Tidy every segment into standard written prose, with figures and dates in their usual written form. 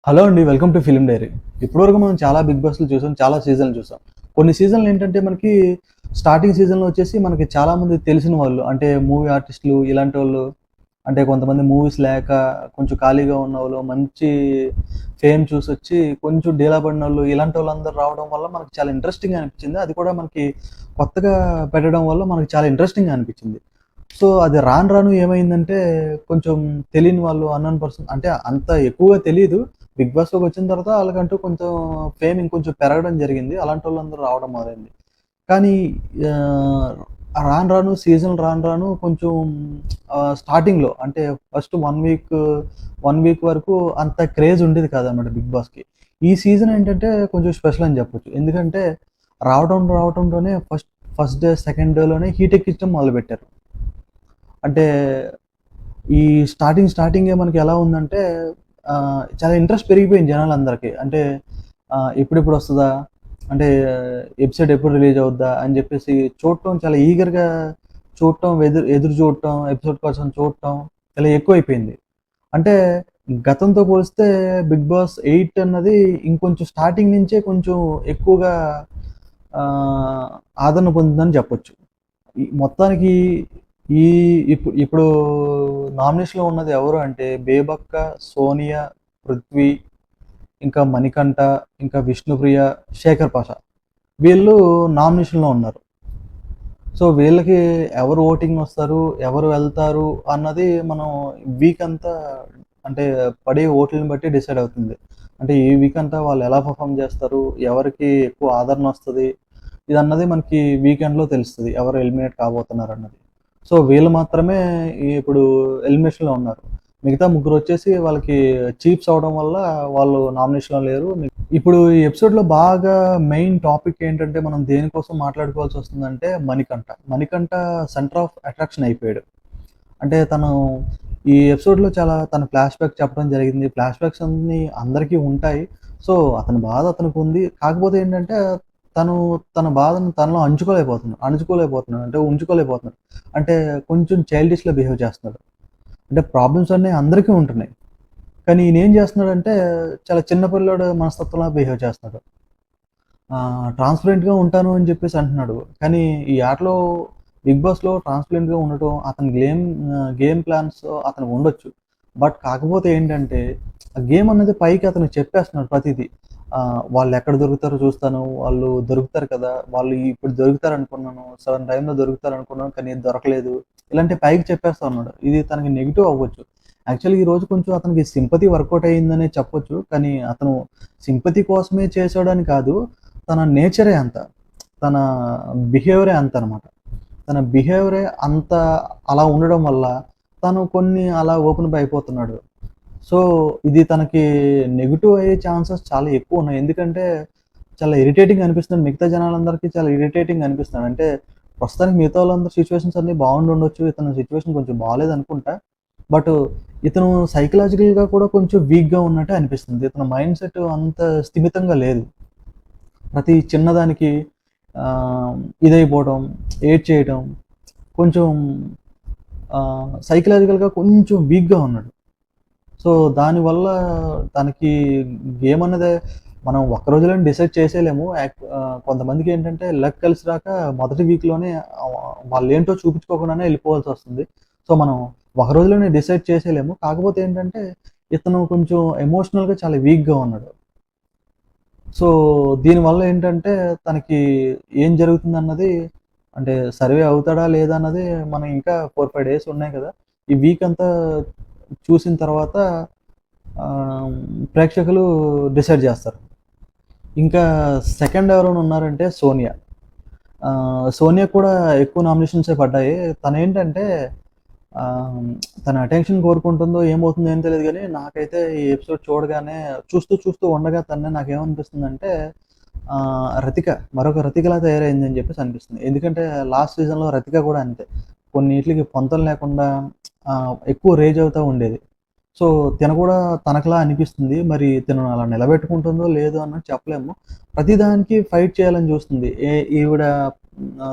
Hello అండి. Welcome to film diary. ఇప్పటివరకు మనం చాలా బిగ్ బాస్‌లు చూసాం. చాలా సీజన్‌లు చూసాం. కొన్ని సీజన్‌లు ఏంటంటే మనకి స్టార్టింగ్ సీజన్‌లో వచ్చేసి మనకి చాలామంది తెలిసిన వాళ్ళు అంటే మూవీ ఆర్టిస్టులు ఇలాంటోళ్ళు అంటే కొంతమంది మూవీస్ లేక కొంచెం ఖాళీగా ఉన్నోళ్ళు మంచి ఫేమ్ చూసొచ్చి కొంచెం డీలా పడినోళ్ళు ఇలాంటోళ్ళందరూ రావడం వల్ల మనకు చాలా ఇంట్రెస్టింగ్‌గా అనిపించింది. అది కూడా మనకి కొత్తగా పెట్టడం వల్ల మనకు చాలా ఇంట్రెస్టింగ్‌గా అనిపించింది. సో, అది రాను రాను ఏమైందంటే కొంచెం తెలియని వాళ్ళు అన్నోన్ పర్సన్ అంటే అంత ఎక్కువగా తెలీదు. బిగ్ బాస్‌లోకొచ్చిన తర్వాత ఆళ్ళకంటూ కొంచెం ఫేమ్ ఇంకొంచెం పెరగడం జరిగింది. అలాంటోళ్ళందరూ రావడం మొదలైంది. కానీ ఆహ్, రాను రాను సీజన్ రాను రాను కొంచెం స్టార్టింగ్‌లో అంటే ఫస్ట్ 1 వీక్ వరకు అంత క్రేజ్ ఉండేది కాదనమాట బిగ్ బాస్‌కి. ఈ సీజన్ ఏంటంటే కొంచెం స్పెషల్ అని చెప్పొచ్చు. ఎందుకంటే రావడంతోనే ఫస్ట్ డే, సెకండ్ డేలోనే హీట్ ఎక్కించడం మొదలుపెట్టారు. అంటే ఈ స్టార్టింగే మనకి ఎలా ఉందంటే చాలా ఇంట్రెస్ట్ పెరిగిపోయింది జనాలందరికి. అంటే ఎప్పుడెప్పుడొస్తదా? అంటే ఎపిసోడ్ ఎప్పుడు రిలీజ్ అవుద్దా? అని జెప్పేసి చూడటం చాలా ఈగర్‌గా చూడటం, ఎదురు చూడటం, ఎపిసోడ్ కోసం చూడటం ఇలా ఎక్కువైపోయింది. అంటే గతంతో పోలిస్తే 'బిగ్ బాస్ 8' అన్నది ఇంకొంచెం స్టార్టింగ్ నుంచే కొంచెం ఎక్కువగా ఆహ్, ఆదరణ పొందిందని జెప్పొచ్చు. మొత్తానికి ఈ ఇప్పుడు నామినేషన్‌లో ఉన్నది ఎవరు అంటే 'బేబక్క', 'సోనియా', 'పృథ్వీ', ఇంకా 'మణికంఠ', ఇంకా 'విష్ణుప్రియ', 'శేఖర్ పాషా' వీళ్ళు నామినేషన్‌లో ఉన్నారు. సో, వీళ్ళకి ఎవరు ఓటింగొస్తారు, ఎవరు వెళ్తారు అన్నది మనం వీక్ అంతా అంటే పడే ఓట్లని బట్టి డిసైడ్ అవుతుంది. అంటే ఈ వీక్ అంతా వాళ్ళు ఎలా పెర్ఫార్మ్ చేస్తారు, ఎవరికి ఎక్కువ ఆదరణొస్తది, ఇదన్నది మనకి వీకెండ్‌లో తెలుస్తది. ఎవరు ఎలిమినేట్ కాబోతున్నారన్నది. సో, వీళ్ళు మాత్రమే ఇప్పుడు ఎలిమినేషన్‌లో ఉన్నారు. మిగతా ముగ్గురొచ్చేసి వాళ్ళకి చీఫ్స్ అవ్వడం వల్ల వాళ్ళు నామినేషన్‌లో లేరు. ఇప్పుడు ఈ ఎపిసోడ్‌లో బాగా మెయిన్ టాపిక్ ఏంటంటే, మనం దేనికోసం మాట్లాడుకోవాల్సొస్తుందంటే Manikantha. Manikantha centre of attraction అయిపోయాడు. అంటే తను ఈ ఎపిసోడ్‌లో చాలా తన ఫ్లాష్ బ్యాక్ చెప్పడం జరిగింది. ఫ్లాష్ బ్యాక్స్ అన్నీ అందరికీ ఉంటాయి. సో, అతని బాధ అతనికుంది. కాకపోతే ఏంటంటే, తను తన బాధను తనలో అణుచుకోలేకపోతున్నాడు. అంటే ఉంచుకోలేకపోతున్నాడు. అంటే కొంచెం చైల్డిష్‌గా బిహేవ్ చేస్తున్నాడు. అంటే ప్రాబ్లమ్స్ అన్నీ అందరికీ ఉంటున్నాయి. కానీ ఈయనేం చేస్తున్నాడంటే, చాలా చిన్న పిల్లోడు మనస్తత్వంలా బిహేవ్ చేస్తున్నాడు. ట్రాన్స్‌పరెంట్‌గా ఉంటాను అని చెప్పేసి అంటున్నాడు. కానీ ఈ ఆటలో బిగ్ బాస్‌లో ట్రాన్స్‌పరెంట్‌గా ఉండటం అతని గేమ్ ప్లాన్స్ అతనికి ఉండొచ్చు. బట్ కాకపోతే ఏంటంటే, ఆ గేమ్ అనేది పైకి అతనికి చెప్పేస్తున్నాడు ప్రతీదీ. వాళ్ళెక్కడ దొరుకుతారో చూస్తాను. వాళ్ళు దొరుకుతారు కదా! వాళ్ళు ఇప్పుడు దొరుకుతారనుకున్నాను. సడన్ టైమ్‌లో దొరుకుతారనుకున్నాను. కానీ దొరకలేదు. ఇలాంటివి పైకి చెప్పేస్తా ఉన్నాడు. ఇది తనకి నెగెటివ్ అవ్వచ్చు. యాక్చువల్‌గా ఈరోజు కొంచెం అతనికి సింపతి వర్కౌట్ అయిందనే చెప్పొచ్చు. కానీ అతను సింపతి కోసమే చేసాడని కాదు. తన నేచరే అంత. తన బిహేవియరే అంతనమాట. తన బిహేవియరే అంత అలా ఉండడం వల్ల తను కొన్ని అలా ఓపెన్ అప్ అయిపోతున్నాడు. సో, ఇది తనకి నెగెటివ్ అయ్యే ఛాన్సెస్ చాలా ఎక్కువున్నాయి. ఎందుకంటే చాలా ఇరిటేటింగ్‌గా అనిపిస్తుంది. మిగతా జనాలందరికీ చాలా ఇరిటేటింగ్‌గా అనిపిస్తున్నాడు. అంటే ప్రస్తుతానికి మిగతా వాళ్ళందరి సిట్యుయేషన్స్ అన్నీ బాగుండుండొచ్చు. ఇతని సిట్యుయేషన్ కొంచెం బాలేదనుకుంటా. బట్ ఇతను సైకలాజికల్‌గా కూడా కొంచెం వీక్‌గా ఉన్నట్టే అనిపిస్తుంది. ఇతని మైండ్ సెట్ అంత స్థిమితంగా లేదు. ప్రతి చిన్నదానికి ఆహ్, ఇదైపోవడం, ఏడ్చేయటం, కొంచెం సైకలాజికల్‌గా కొంచెం వీక్‌గా ఉన్నాడు. సో, దానివల్ల తనకి గేమ్ అన్నదే మనం ఒక్క రోజులోనే డిసైడ్ చేసేయలేము. కొంతమందికేంటంటే లక్ కలిసి రాక మొదటి వీక్‌లోనే వాళ్ళేంటో చూపించుకోకుండానే ఎళ్ళిపోవాల్సొస్తుంది. సో, మనం ఒక రోజులోనే డిసైడ్ చేసేయలేము. కాకపోతే ఏంటంటే, ఇతను కొంచెం ఎమోషనల్‌గా చాలా వీక్‌గా ఉన్నాడు. సో, దీనివల్ల ఏంటంటే, తనకి ఏం జరుగుతుందన్నది అంటే సర్వే అవుతాడా? లేదా? అన్నది మనం ఇంకా 4, 5 డేస్ ఉన్నాయి కదా! ఈ వీక్ అంతా చూసిన తర్వాత ఆహ్, ప్రేక్షకులు డిసైడ్ జేస్తారు. ఇంకా సెకండ్ ఎవరైనా ఉన్నారంటే సోనియా. సోనియా కూడా ఎక్కువ నామినేషన్సే పడ్డాయి. తనేంటంటే ఆహ్, తన అటెన్షన్ కోరుకుంటుందో ఏమవుతుందో ఏం తెలీదు గానీ, నాకైతే ఈ ఎపిసోడ్ చూడగానే చూస్తూ ఉండగా తనని నాకేమనిపిస్తుందంటే రతిక మరొక రతికలా తయారైందని జెప్పేసి అనిపిస్తుంది. ఎందుకంటే లాస్ట్ సీజన్‌లో రతిక గూడా అంతే. కొన్నిట్లికి పొంతన లేకుండా ఎక్కువ రేజ్ అవుతా ఉండేది. సో, తిన గూడా తనకలా అనిపిస్తుంది. మరి తిను అలా నిలబెట్టుకుంటుందో లేదో అన్నది చెప్పలేము. ప్రతిదానికి ఫైట్ చేయాలని జూస్తుంది. ఈవిడ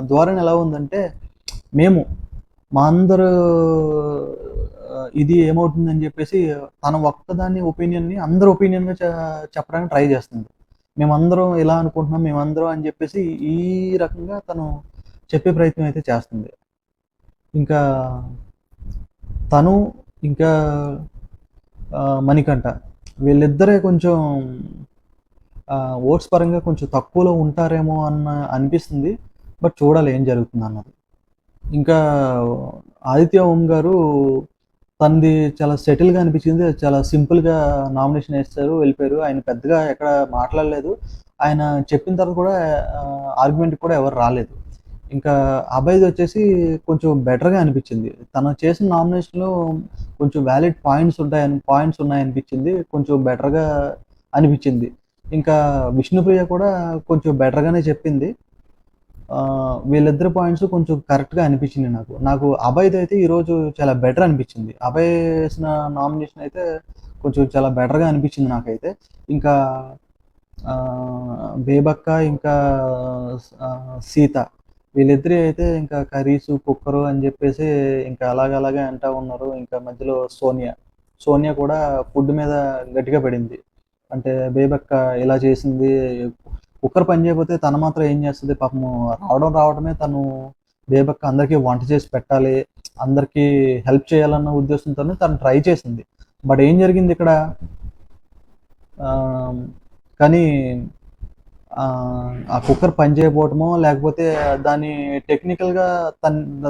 ధోరణి ఎలా ఉందంటే, మేము మా అందరూ ఇది ఏమవుతుందని జెప్పేసి తన ఒక్కదాని ఒపీనియన్‌ని అందరి ఒపీనియన్‌గా చెప్పడానికి ట్రై జేస్తుంది. మేమందరం ఇలా అనుకుంటున్నాం, మేమందరం అని జెప్పేసి ఈ రకంగా తను చెప్పే ప్రయత్నం అయితే చేస్తుంది. ఇంకా తను ఇంకా మణికంఠ వీళ్ళిద్దరే కొంచెం ఓట్స్ పరంగా కొంచెం తక్కువలో ఉంటారేమో అనిపిస్తుంది. బట్ చూడాలి ఏం జరుగుతుందన్నది. ఇంకా ఆదిత్య ఓం గారు తనది చాలా సెటిల్‌గా అనిపించింది. చాలా సింపుల్‌గా నామినేషన్ ఏసారు, వెళ్ళిపోయారు. ఆయన పెద్దగా ఎక్కడ మాట్లాడలేదు. ఆయన చెప్పిన తర్వాత కూడా ఆర్గ్యుమెంట్‌కి కూడా ఎవరు రాలేదు. ఇంకా అభయ్‌దొచ్చేసి కొంచెం బెటర్‌గా అనిపించింది. తను చేసిన నామినేషన్‌లో కొంచెం వాలిడ్ పాయింట్స్ ఉన్నాయనిపించింది. కొంచెం బెటర్‌గా అనిపించింది. ఇంకా విష్ణుప్రియ కూడా కొంచెం బెటర్‌గానే చెప్పింది. వీళ్ళిద్దరి పాయింట్స్ కొంచెం కరెక్ట్‌గా అనిపించినియి నాకు. నాకు అభయ్‌దయితే ఈరోజు చాలా బెటర్ అనిపించింది. అభయ్ ఏసిన నామినేషన్ అయితే కొంచెం చాలా బెటర్‌గా అనిపించింది నాకైతే. ఇంకా బేబక్క ఇంకా సీత వీళ్ళిద్దరి అయితే ఇంకా కర్రీసు, కుక్కరు అని జెప్పేసి ఇంకా అలాగలాగే అంటా ఉన్నారు. ఇంకా మధ్యలో సోనియా కూడా ఫుడ్ మీద గట్టిగా పడింది. అంటే బేబక్క ఇలా చేసింది. కుక్కర్ పని చేయకపోతే తను మాత్రం ఏం చేస్తది పాపము రావడమే తను బేబక్క అందరికీ వంట చేసి పెట్టాలి. అందరికీ హెల్ప్ చేయాలన్న ఉద్దేశంతోనే తను ట్రై చేసింది. బట్ ఏం జరిగిందిక్కడ ఆహ్, కానీ ఆ కుక్కర్ పని చేయకపోవటమో, లేకపోతే దాన్ని టెక్నికల్‌గా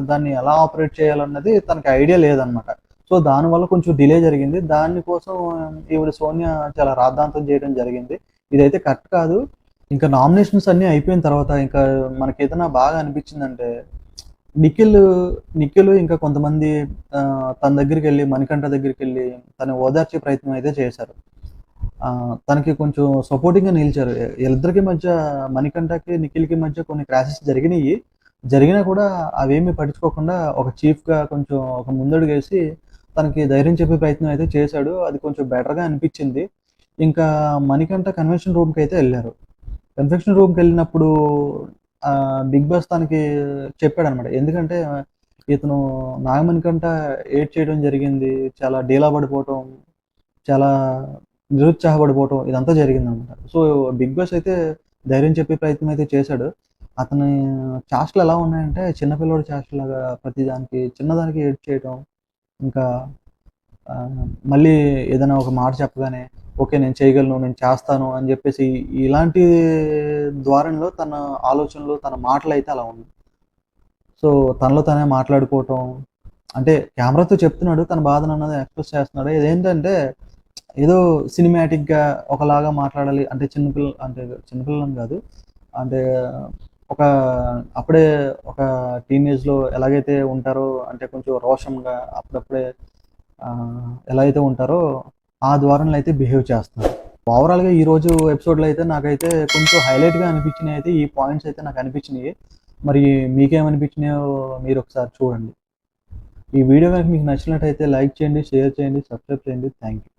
దాన్ని ఎలా ఆపరేట్ చేయాలన్నది తనకి ఐడియా లేదనమాట. సో, దానివల్ల కొంచెం డిలే జరిగింది. దానికోసం ఈవిడ సోనియా చాలా రాద్ధాంతం చేయడం జరిగింది. ఇదైతే కరెక్ట్ కాదు. ఇంకా నామినేషన్స్ అన్నీ అయిపోయిన తర్వాత ఇంకా మనకేదైనా బాగా అనిపించిందంటే నిఖిల్, నిఖిల్ ఇంకా కొంతమంది తన దగ్గరికెళ్ళి మణికంఠ దగ్గరికెళ్ళి తను ఓదార్చే ప్రయత్నం అయితే చేశారు. తనకి కొంచెం సపోర్టింగ్‌గా నిలిచారు. ఈళ్ళిద్దరికి మధ్య మణికంఠకి, నిఖిల్‌కి మధ్య కొన్ని క్లాషెస్ జరిగినియి. జరిగినా కూడా అవేమీ పట్టించుకోకుండా ఒక చీఫ్‌గా కొంచెం ఒక ముందడుగేసి తనకి ధైర్యం చెప్పే ప్రయత్నం అయితే చేశాడు. అది కొంచెం బెటర్‌గా అనిపిచ్చింది. ఇంకా మణికంఠ కన్వెన్షన్ రూమ్‌కైతే ఎళ్లారు. కన్వెన్షన్ రూమ్‌కెళ్ళినప్పుడు బిగ్ బాస్ తనకి చెప్పాడనమాట. ఎందుకంటే ఇతను నాగమణికంఠ ఏడ్ చేయడం జరిగింది. చాలా డీలా పడిపోవటం, చాలా నిరుత్సాహపడిపోవటం ఇదంతా జరిగిందనమాట. సో, బిగ్ బాస్ అయితే ధైర్యం చెప్పే ప్రయత్నం అయితే చేశాడు. అతని చేష్టలు ఎలా ఉన్నాయంటే చిన్న పిల్లోడి చేష్టలాగా ప్రతిదానికి చిన్నదానికి ఏడ్చేయటం. ఇంకా మళ్ళీ ఏదైనా ఒక మాట చెప్పగానే ఓకే. నేను చేయగలను, నేను చేస్తాను అని జెప్పేసి ఇలాంటి ధోరణిలో తన ఆలోచనలు, తన మాటలైతే అలా ఉన్నాయి. సో, తనలో తనే మాట్లాడుకోవటం అంటే కెమెరాతో చెప్తున్నాడు. తన బాధనన్నది ఎక్స్‌ప్రెస్ చేస్తున్నాడు. ఇదేంటంటే ఏదో సినిమాటిక్‌గా ఒకలాగా మాట్లాడాలి. అంటే చిన్న పిల్లలని గాదు. అంటే ఒక అప్పుడే ఒక టీనేజ్‌లో ఎలాగైతే ఉంటారో అంటే కొంచెం రోషంగా అప్పుడప్పుడే ఎలా అయితే ఉంటారో ఆ ధోరణిలో అయితే బిహేవ్ చేస్తున్నారు. ఓవరాల్‌గా ఈరోజు ఎపిసోడ్‌లో అయితే నాకైతే కొంచెం హైలైట్‌గా అనిపించినయయితే ఈ పాయింట్స్ అయితే నాకనిపించినియి. మరి మీకేమనిపించినాయో మీరొకసారి చూడండి. ఈ వీడియో గనుక మీకు నచ్చినట్టయితే లైక్ చేయండి, షేర్ చేయండి, సబ్స్క్రైబ్ చేయండి. Thank you.